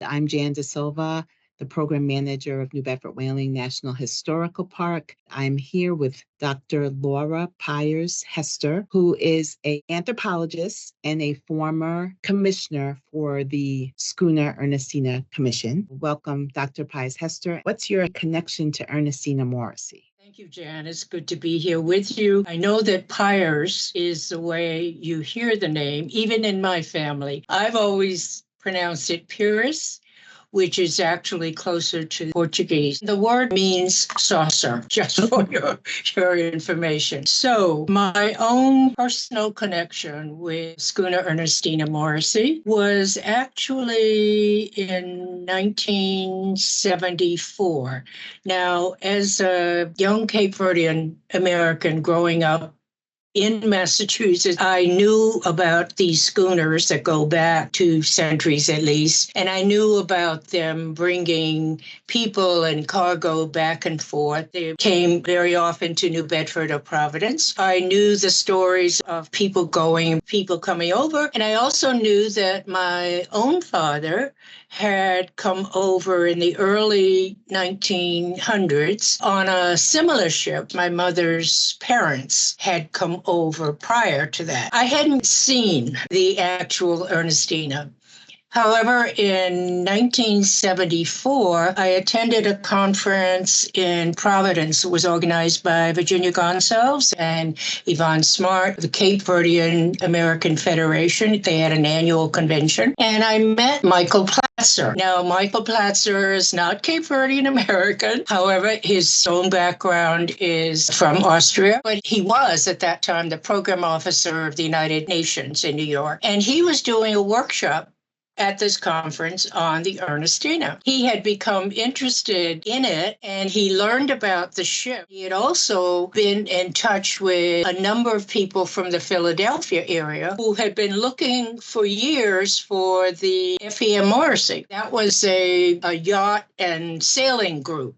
I'm Jan De Silva, the program manager of New Bedford Whaling National Historical Park. I'm here with Dr. Laura Pires-Hester, who is an anthropologist and a former commissioner for the Schooner Ernestina Commission. Welcome, Dr. Pires-Hester. What's your connection to Ernestina-Morrissey? Thank you, Jan. It's good to be here with you. I know that Pires is the way you hear the name, even in my family. I've always pronounced it Pires, which is actually closer to Portuguese. The word means saucer, just for your information. So my own personal connection with Schooner Ernestina-Morrissey was actually in 1974. Now, as a young Cape Verdean American growing up in Massachusetts, I knew about these schooners that go back 2 centuries at least, and I knew about them bringing people and cargo back and forth. They came very often to New Bedford or Providence. I knew the stories of people going, people coming over, and I also knew that my own father had come over in the early 1900s on a similar ship. My mother's parents had come over prior to that. I hadn't seen the actual Ernestina. However, in 1974, I attended a conference in Providence. It was organized by Virginia Gonsalves and Yvonne Smart, the Cape Verdean American Federation. They had an annual convention, and I met Michael Platzer. Now, Michael Platzer is not Cape Verdean American. However, his own background is from Austria, but he was at that time the program officer of the United Nations in New York, and he was doing a workshop at this conference on the Ernestina. He had become interested in it, and he learned about the ship. He had also been in touch with a number of people from the Philadelphia area who had been looking for years for the Ernestina-Morrissey. That was a yacht and sailing group,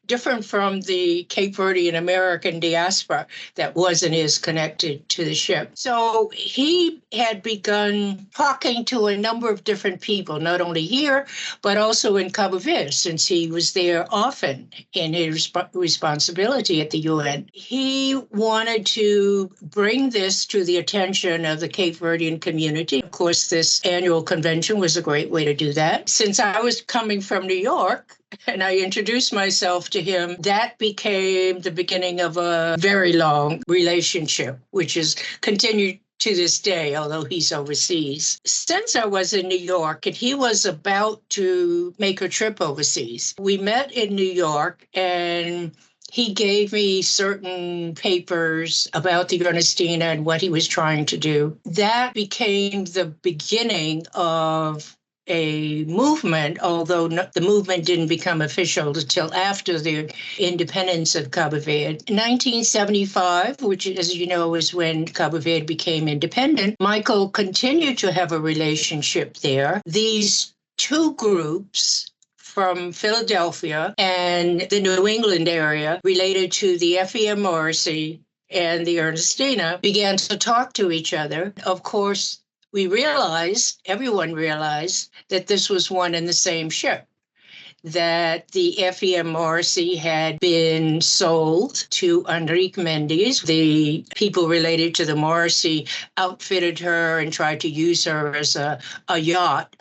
different from the Cape Verdean American diaspora that was and is connected to the ship. So he had begun talking to a number of different people, not only here, but also in Cabo Verde, since he was there often in his responsibility at the UN. He wanted to bring this to the attention of the Cape Verdean community. Of course, this annual convention was a great way to do that. Since I was coming from New York, and I introduced myself to him, that became the beginning of a very long relationship, which has continued to this day, although he's overseas. Since I was in New York and he was about to make a trip overseas, we met in New York, and he gave me certain papers about the Ernestina and what he was trying to do. That became the beginning of a movement, although the movement didn't become official until after the independence of Cabo Verde. In 1975, which, as you know, is when Cabo Verde became independent, Michael continued to have a relationship there. These two groups from Philadelphia and the New England area related to the Ernestina-Morrissey and the Ernestina began to talk to each other. Of course, everyone realized that this was one and the same ship, that the Ernestina-Morrissey had been sold to Enrique Mendes. The people related to the Morrissey outfitted her and tried to use her as a yacht,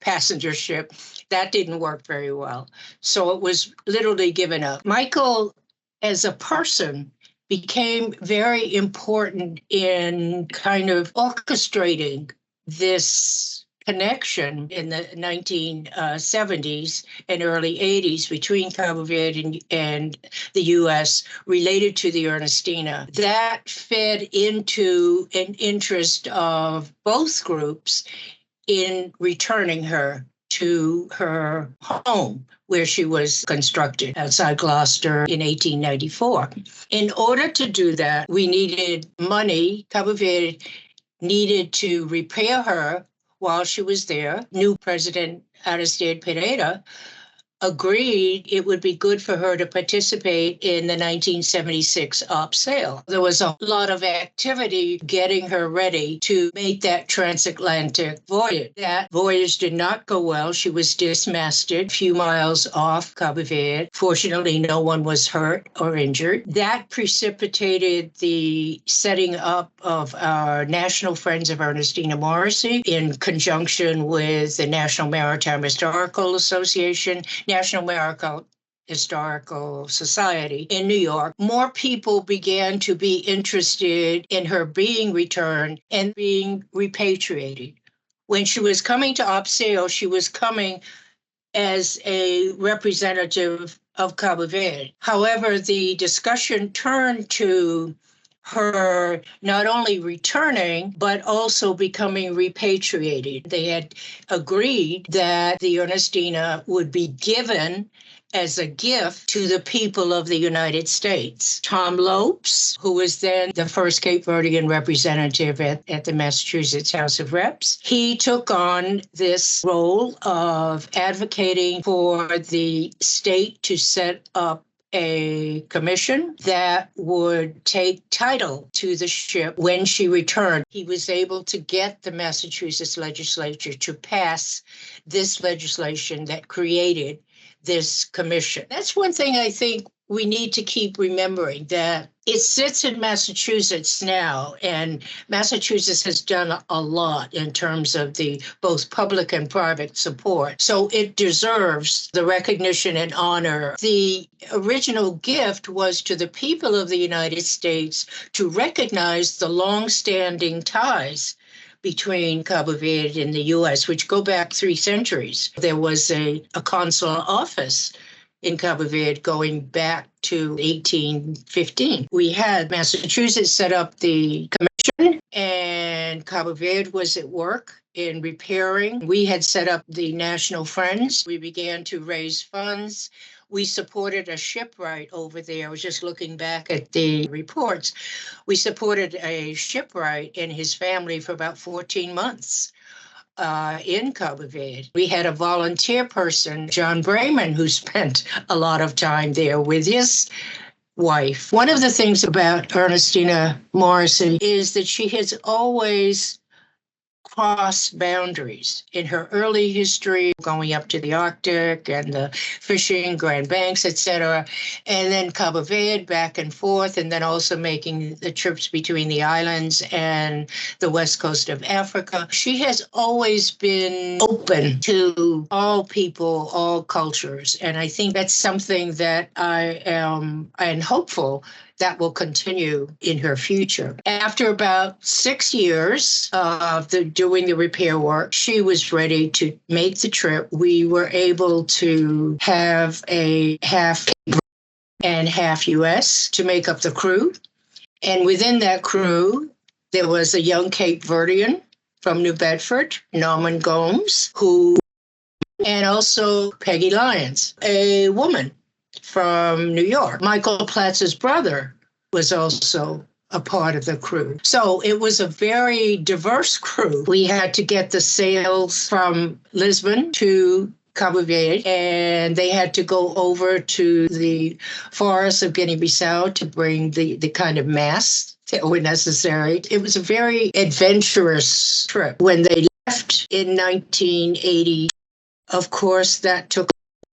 passenger ship. That didn't work very well. So it was literally given up. Michael, as a person, became very important in kind of orchestrating this connection in the 1970s and early 80s between Cabo Verde and the U.S. related to the Ernestina. That fed into an interest of both groups in returning her to her home, where she was constructed outside Gloucester in 1894. In order to do that, we needed money. Cabo Verde needed to repair her while she was there. New President Aristide Pereira agreed it would be good for her to participate in the 1976 op sale. There was a lot of activity getting her ready to make that transatlantic voyage. That voyage did not go well. She was dismasted a few miles off Cabo Verde. Fortunately, no one was hurt or injured. That precipitated the setting up of our National Friends of Ernestina-Morrissey in conjunction with the National Maritime Historical Association, National Maritime Historical Society in New York. More people began to be interested in her being returned and being repatriated. When she was coming to Opseo, she was coming as a representative of Cabo Verde. However, the discussion turned to her not only returning, but also becoming repatriated. They had agreed that the Ernestina would be given as a gift to the people of the United States. Tom Lopes, who was then the first Cape Verdean representative at the Massachusetts House of Reps, he took on this role of advocating for the state to set up a commission that would take title to the ship when she returned. He was able to get the Massachusetts legislature to pass this legislation that created this commission. That's one thing I think we need to keep remembering, that it sits in Massachusetts now, and Massachusetts has done a lot in terms of the both public and private support. So it deserves the recognition and honor. The original gift was to the people of the United States to recognize the long-standing ties between Cabo Verde and the U.S., which go back 3 centuries. There was a consular office in Cabo Verde going back to 1815. We had Massachusetts set up the commission, and Cabo Verde was at work in repairing. We had set up the National Friends. We began to raise funds. We supported a shipwright over there. I was just looking back at the reports. We supported a shipwright and his family for about 14 months in Cabo Verde. We had a volunteer person, John Brayman, who spent a lot of time there with his wife. One of the things about Ernestina-Morrissey is that she has always cross boundaries in her early history, going up to the Arctic and the fishing, Grand Banks, etc., and then Cabo Verde back and forth, and then also making the trips between the islands and the west coast of Africa. She has always been open to all people, all cultures, and I think that's something that I am hopeful that will continue in her future. After about 6 years of doing the repair work, she was ready to make the trip. We were able to have a half and half U.S. to make up the crew. And within that crew, there was a young Cape Verdean from New Bedford, Norman Gomes, and also Peggy Lyons, a woman from New York. Michael Platzer's brother was also a part of the crew. So it was a very diverse crew. We had to get the sails from Lisbon to Cabo Verde, and they had to go over to the forests of Guinea-Bissau to bring the kind of masts that were necessary. It was a very adventurous trip. When they left in 1980, of course, that took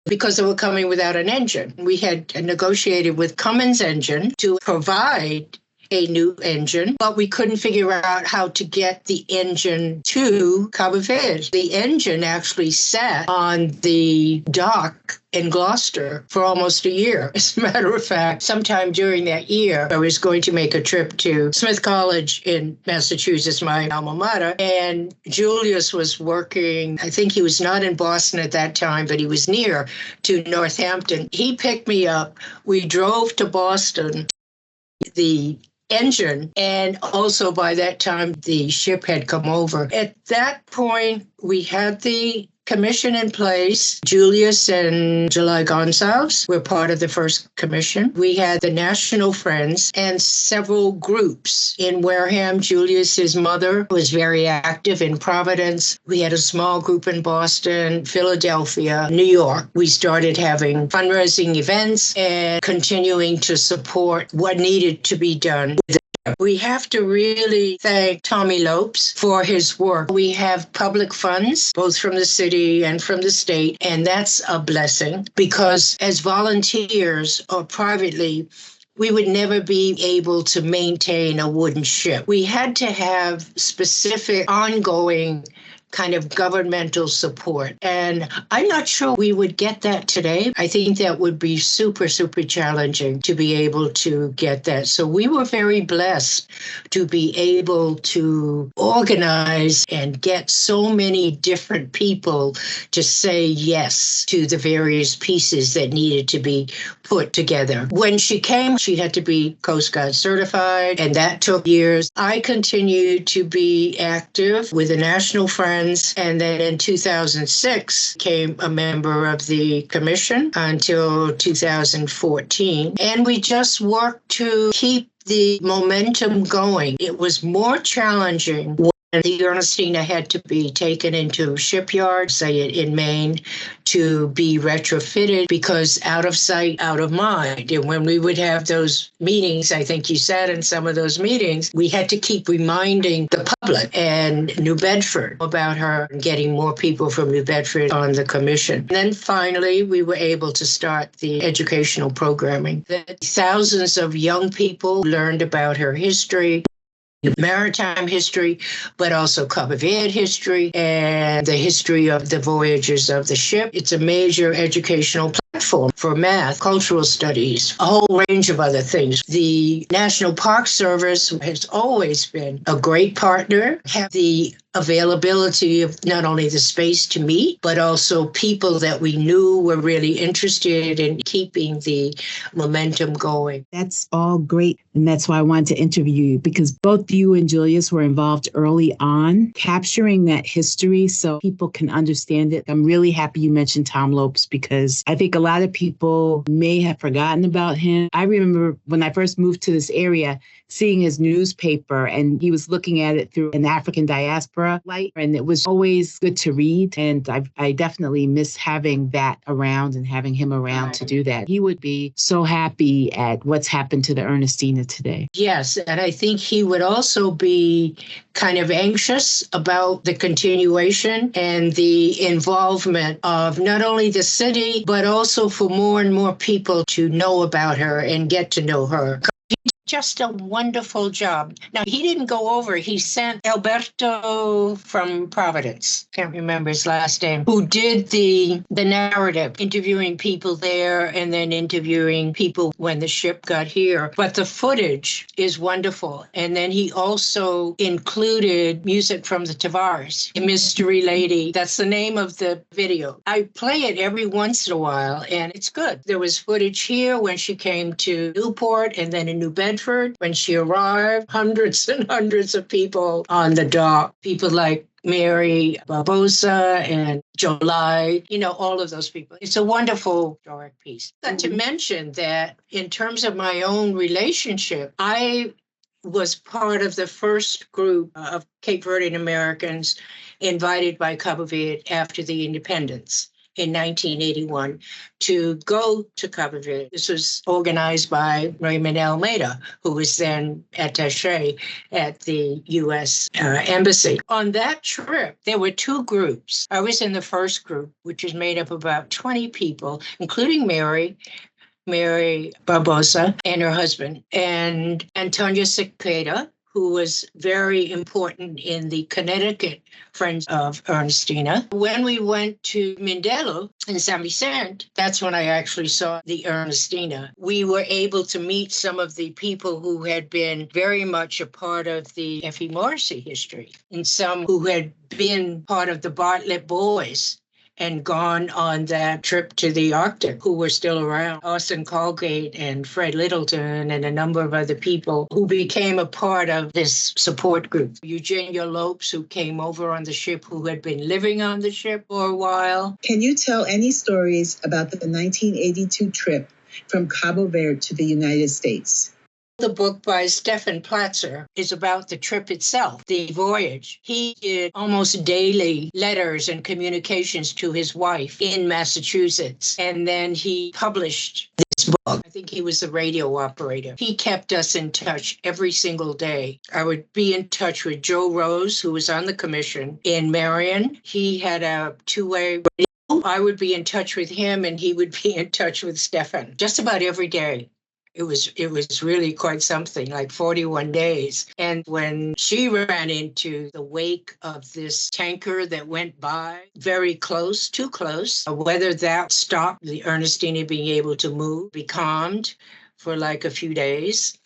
because they were coming without an engine. We had negotiated with Cummins Engine to provide a new engine, but we couldn't figure out how to get the engine to Cabo Verde. The engine actually sat on the dock in Gloucester for almost a year. As a matter of fact, sometime during that year, I was going to make a trip to Smith College in Massachusetts, my alma mater, and Julius was working, I think he was not in Boston at that time, but he was near to Northampton. He picked me up. We drove to Boston. The engine, and also by that time the ship had come over. At that point, we had the commission in place. Julius and July Gonsalves were part of the first commission. We had the National Friends and several groups. In Wareham, Julius's mother was very active in Providence. We had a small group in Boston, Philadelphia, New York. We started having fundraising events and continuing to support what needed to be done. We have to really thank Tommy Lopes for his work. We have public funds, both from the city and from the state, and that's a blessing because as volunteers or privately, we would never be able to maintain a wooden ship. We had to have specific ongoing kind of governmental support. And I'm not sure we would get that today. I think that would be super, super challenging to be able to get that. So we were very blessed to be able to organize and get so many different people to say yes to the various pieces that needed to be put together. When she came, she had to be Coast Guard certified, and that took years. I continued to be active with the National Friends, and then in 2006 became a member of the commission until 2014. And we just worked to keep the momentum going. It was more challenging when the Ernestina had to be taken into shipyard, say in Maine, to be retrofitted because out of sight, out of mind. And when we would have those meetings, I think you sat in some of those meetings, we had to keep reminding the public and New Bedford about her and getting more people from New Bedford on the commission. And then finally, we were able to start the educational programming. Thousands of young people learned about her history, maritime history, but also Cabo Verde history and the history of the voyages of the ship. It's a major educational platform for math, cultural studies, a whole range of other things. The National Park Service has always been a great partner, have the availability of not only the space to meet, but also people that we knew were really interested in keeping the momentum going. That's all great. And that's why I wanted to interview you, because both you and Julius were involved early on, capturing that history so people can understand it. I'm really happy you mentioned Tom Lopes, because I think a lot of people may have forgotten about him. I remember when I first moved to this area, seeing his newspaper, and he was looking at it through an African diaspora light, and it was always good to read. And I definitely miss having that around and having him around to do that. He would be so happy at what's happened to the Ernestina today. Yes, and I think he would also be kind of anxious about the continuation and the involvement of not only the city, but also for more and more people to know about her and get to know her. Just a wonderful job. Now, he didn't go over. He sent Alberto from Providence, can't remember his last name, who did the narrative, interviewing people there and then interviewing people when the ship got here. But the footage is wonderful. And then he also included music from the Tavares, Mystery Lady. That's the name of the video. I play it every once in a while, and it's good. There was footage here when she came to Newport and then in New Bedford. When she arrived, hundreds and hundreds of people on the dock, people like Mary Barbosa and July, all of those people. It's a wonderful historic piece. Not to mention that in terms of my own relationship, I was part of the first group of Cape Verdean Americans invited by Cabo Verde after the independence in 1981 to go to Cabo Verde. This was organized by Raymond Almeida, who was then attaché at the U.S. Embassy. On that trip, there were two groups. I was in the first group, which was made up of about 20 people, including Mary Barbosa and her husband, and Antonia Sequeira, who was very important in the Connecticut Friends of Ernestina. When we went to Mindelo in San Vicente, that's when I actually saw the Ernestina. We were able to meet some of the people who had been very much a part of the F.E. Morrissey history, and some who had been part of the Bartlett Boys and gone on that trip to the Arctic who were still around. Austin Colgate and Fred Littleton and a number of other people who became a part of this support group. Eugenia Lopes, who came over on the ship, who had been living on the ship for a while. Can you tell any stories about the 1982 trip from Cabo Verde to the United States? The book by Stefan Platzer is about the trip itself, the voyage. He did almost daily letters and communications to his wife in Massachusetts, and then he published this book. I think he was the radio operator. He kept us in touch every single day. I would be in touch with Joe Rose, who was on the commission in Marion. He had a two-way radio. I would be in touch with him, and he would be in touch with Stefan just about every day. It was really quite something, like 41 days. And when she ran into the wake of this tanker that went by very close, too close, whether that stopped the Ernestina being able to move, be calmed for like a few days,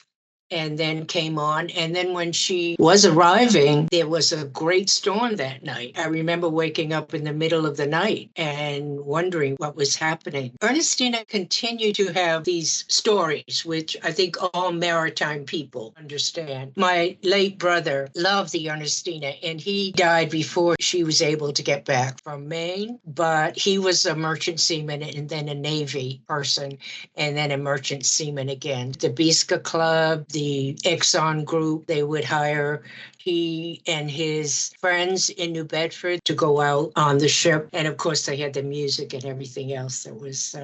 and then came on. And then when she was arriving, there was a great storm that night. I remember waking up in the middle of the night and wondering what was happening. Ernestina continued to have these stories, which I think all maritime people understand. My late brother loved the Ernestina, and he died before she was able to get back from Maine, but he was a merchant seaman and then a Navy person, and then a merchant seaman again. The Bisca Club, the Exxon group, they would hire he and his friends in New Bedford to go out on the ship. And of course, they had the music and everything else that was.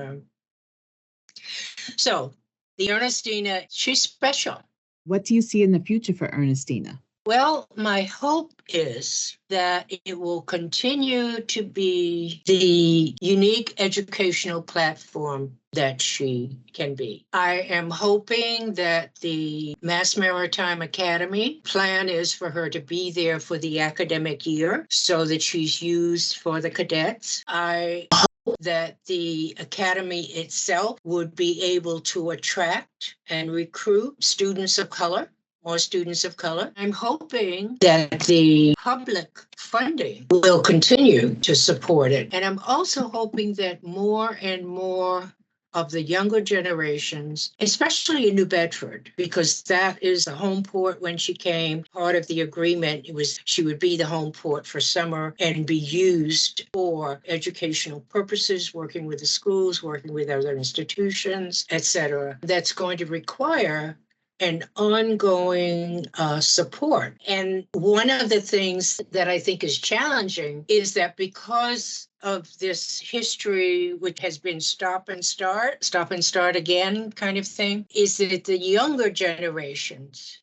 So the Ernestina, she's special. What do you see in the future for Ernestina? Well, my hope is that it will continue to be the unique educational platform that she can be. I am hoping that the Mass Maritime Academy plan is for her to be there for the academic year so that she's used for the cadets. I hope that the academy itself would be able to attract and recruit students of color. More students of color. I'm hoping that the public funding will continue to support it. And I'm also hoping that more and more of the younger generations, especially in New Bedford, because that is the home port when she came. Part of the agreement it was she would be the home port for summer and be used for educational purposes, working with the schools, working with other institutions, etc. That's going to require and ongoing support. And one of the things that I think is challenging is that because of this history, which has been stop and start again kind of thing, is that the younger generations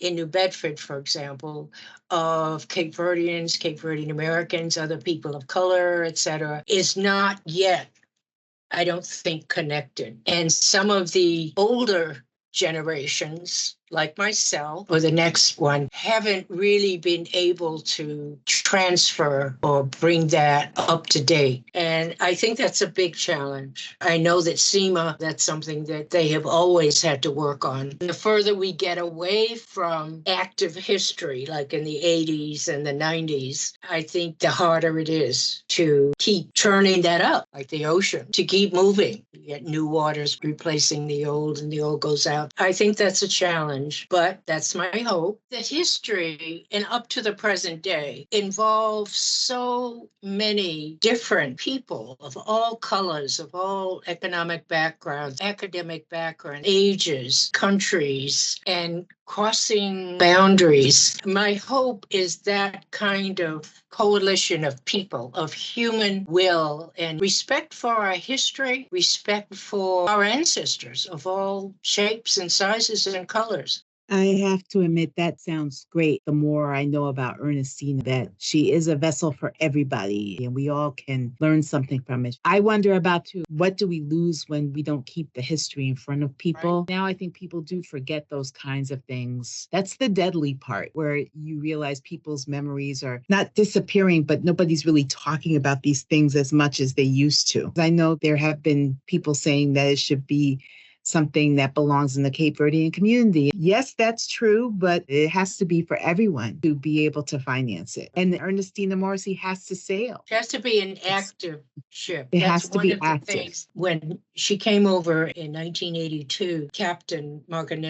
in New Bedford, for example, of Cape Verdeans, Cape Verdean Americans, other people of color, etc., is not yet, I don't think, connected. And some of the older generations, like myself or the next one, haven't really been able to transfer or bring that up to date. And I think that's a big challenge. I know that SEMA, that's something that they have always had to work on. The further we get away from active history, like in the 80s and the 90s, I think the harder it is to keep churning that up, like the ocean, to keep moving. You get new waters replacing the old and the old goes out. I think that's a challenge, but that's my hope that history and up to the present day involves so many different people of all colors, of all economic backgrounds, academic backgrounds, ages, countries, and crossing boundaries. My hope is that kind of coalition of people, of human will and respect for our history, respect for our ancestors of all shapes and sizes and colors. I have to admit, that sounds great. The more I know about Ernestina, that she is a vessel for everybody and we all can learn something from it. I wonder about too, what do we lose when we don't keep the history in front of people? Right. Now, I think people do forget those kinds of things. That's the deadly part where you realize people's memories are not disappearing, but nobody's really talking about these things as much as they used to. I know there have been people saying that it should be something that belongs in the Cape Verdean community. Yes, that's true, but it has to be for everyone to be able to finance it. And Ernestina-Morrissey has to sail. It has to be an active ship. It That's has to one be of the active. things. When she came over in 1982, Captain Margaret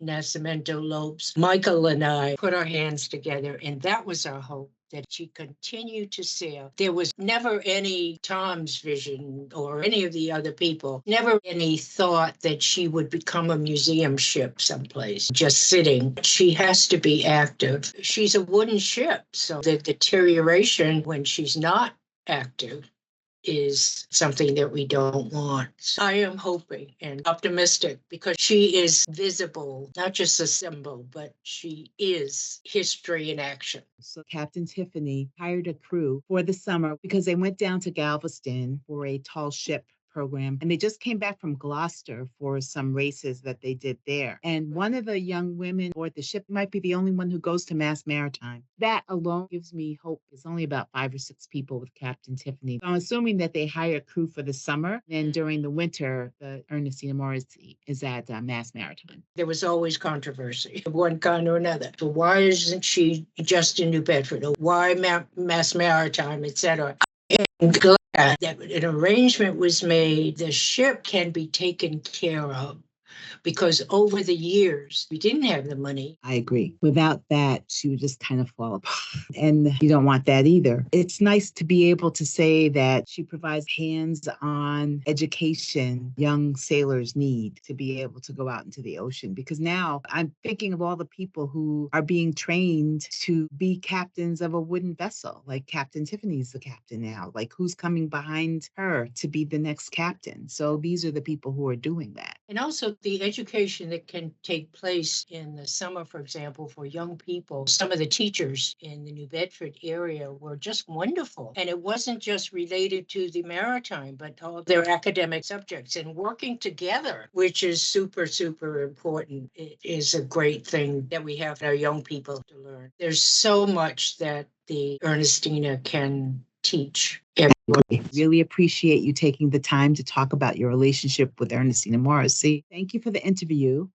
Nascimento Lopes, Michael and I put our hands together, and that was our hope, that she continued to sail. There was never any Tom's vision or any of the other people, never any thought that she would become a museum ship someplace, just sitting. She has to be active. She's a wooden ship, so the deterioration when she's not active is something that we don't want. I am hoping and optimistic because she is visible, not just a symbol, but she is history in action. So Captain Tiffany hired a crew for the summer because they went down to Galveston for a tall ship program, and they just came back from Gloucester for some races that they did there. And one of the young women aboard the ship might be the only one who goes to Mass Maritime. That alone gives me hope. There's only about 5 or 6 people with Captain Tiffany. So I'm assuming that they hire a crew for the summer, and during the winter, the Ernestina-Morrissey is at Mass Maritime. There was always controversy of one kind or another. So why isn't she just in New Bedford? Or why Mass Maritime, etc.? I'm glad that an arrangement was made. The ship can be taken care of because over the years, we didn't have the money. I agree. Without that, she would just kind of fall apart. And you don't want that either. It's nice to be able to say that she provides hands-on education young sailors need to be able to go out into the ocean. Because now I'm thinking of all the people who are being trained to be captains of a wooden vessel. Like Captain Tiffany's the captain now. Like who's coming behind her to be the next captain? So these are the people who are doing that. And also the education that can take place in the summer, for example, for young people. Some of the teachers in the New Bedford area were just wonderful. And it wasn't just related to the maritime, but all their academic subjects and working together, which is super, super important. It is a great thing that we have our young people to learn. There's so much that the Ernestina can teach everyone. Really appreciate you taking the time to talk about your relationship with Ernestina Morrissey. Thank you for the interview.